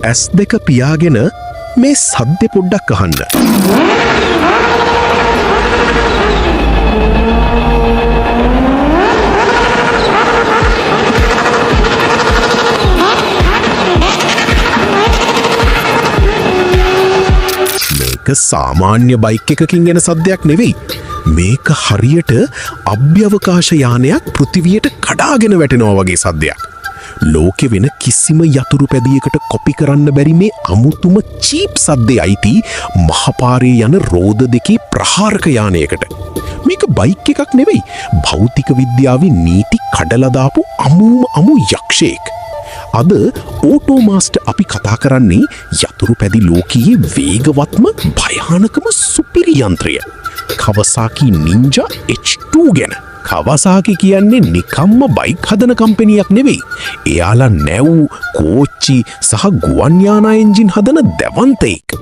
ඇස් දෙක පියාගෙන මේ සද්දෙ පොඩ්ඩක් අහන්න. මේක සාමාන්‍ය බයික් එකකින් එන සද්දයක් නෙවෙයි. මේක හරියට අභ්‍යවකාශ යානයක් පෘථිවියට කඩාගෙන වැටෙනවා වගේ සද්දයක්. ලෝකෙ වෙන කිසිම යතුරු පැදියකට කොපි කරන්න බැරි මේ අමුතුම චීප් සද්දේ අයිති මහපාරේ යන රෝද දෙකේ ප්‍රහාරක යානයකට. මේක බයික් එකක් නෙවෙයි. භෞතික විද්‍යාවේ නීති කඩලා දාපු අමු යක්ෂයෙක්. අද ඕටෝමාස්ටර් අපි කතා කරන්නේ යතුරු පැදි ලෝකයේ වේගවත්ම භයානකම සුපිරි යන්ත්‍රය. කවසාකි නින්ජා H2 ගැන. කවසාකි කියන්නේ නිකම්ම බයික් හදන කම්පැනියක් නෙවෙයි. එයාලා නැව්, කෝච්චි සහ ගුවන් යානා එන්ජින් හදන දැවන්තයෙක්.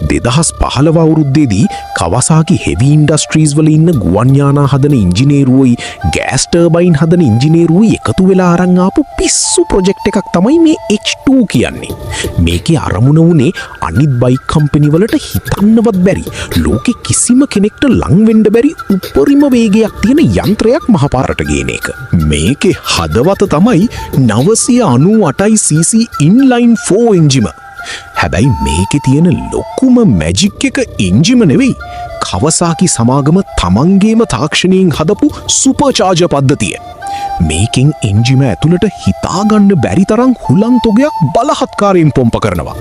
2015 අවුරුද්දේදී කවසාකි හෙවි ඉන්ඩස්ට්‍රීස් වල ඉන්න ගුවන් යානා හදන ඉංජිනේරුවෝයි ගෑස් ටර්බයින් හදන ඉංජිනේරුවෝයි එකතු වෙලා අරන් ආපු පිස්සු ප්‍රොජෙක්ට් එකක් තමයි මේ H2 කියන්නේ. මේකේ අරමුණ උනේ අනිත් බයික් කම්පැනි වලට හිතන්නවත් බැරි ලෝකෙ කිසිම කෙනෙක්ට ලං වෙන්න බැරි උපරිම වේගයක් තියෙන යන්ත්‍රයක් මහපාරට ගේන එක. මේකේ හදවත තමයි 998 cc ඉන්ලයින් 4 එන්ජිම. හැබැයි මේකේ තියෙන ලොකුම මැජික් එක එන්ජිම නෙවෙයි. කවසාකි සමාගම තමන්ගේම තාක්ෂණයෙන් හදපු සුපර්චාර්ජර් පද්ධතිය. මේකෙන් එන්ජිම ඇතුළට හිතාගන්න බැරි තරම් හුලං තොගයක් බලහත්කාරයෙන් පොම්ප කරනවා.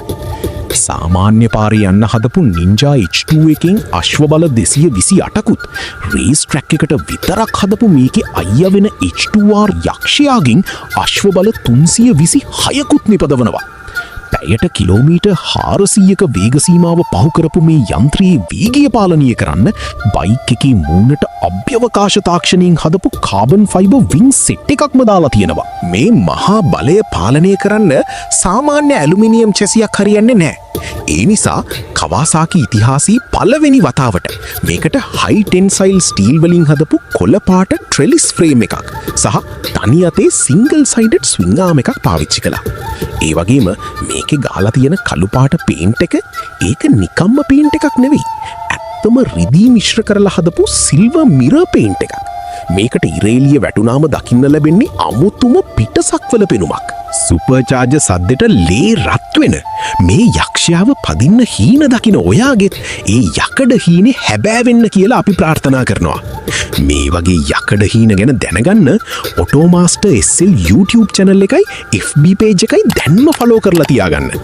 සාමාන්‍ය පාරේ යන්න හදපු නින්ජා H2 එකෙන් අශ්ව බල 228කුත් රේස් ට්‍රැක් එකට විතරක් හදපු මේකේ අයියා වෙන H2R යක්ෂයාගෙන් අශ්ව බල 326කුත් නිපදවනවා. පැයට කිලෝමීටර් 400ක වේග සීමාව පහු කරපු මේ යන්ත්‍රයේ වේගය පාලනය කරන්න බයික් එකේ මූණට අභ්‍යවකාශ තාක්ෂණයෙන් හදපු කාබන් ෆයිබර් වින් සෙට් එකක්ම දාලා තියෙනවා. මේ මහා බලය පාලනය කරන්න සාමාන්‍ය ඇලුමිනියම් චැසියක් හරියන්නේ නැහැ. ඒ නිසා කවාසාකි ඉතිහාසයේ පළවෙනි වතාවට මේකට හයි ටෙන්සයිල් ස්ටීල් වලින් හදපු කොළ පාට ට්‍රෙලිස් ෆ්‍රේම් එකක් සහ තනි අතේ සිංගල් සයිඩඩ් ස්විංග් ආම් එකක් පාවිච්චි කළා. ඒ වගේම මේකේ ගාලා තියෙන කළු පාට පේන්ට් එක ඒක නිකම්ම පේන්ට් එකක් නෙවෙයි. ඇත්තම රිදී මිශ්‍ර කරලා හදපු සිල්වර් මිරර් පේන්ට් එකක්. මේකට ඉරේලිය වැටුනාම දකින්න ලැබෙන්නේ අමුතුම පිටසක්වල පෙනුමක්. සුපර්චාර්ජර් සද්දෙට ලේ රත් වෙන මේ යක්ෂයාව පදින්න හීන දකින්න ඔයාගෙත් ඒ යකඩ හීනේ හැබෑවෙන්න කියලා අපි ප්‍රාර්ථනා කරනවා. මේ වගේ යකඩ හීන ගැන දැනගන්න ඔටෝමාස්ටර් SL YouTube channel එකයි FB page එකයි දැන්ම ෆලෝ කරලා තියාගන්න.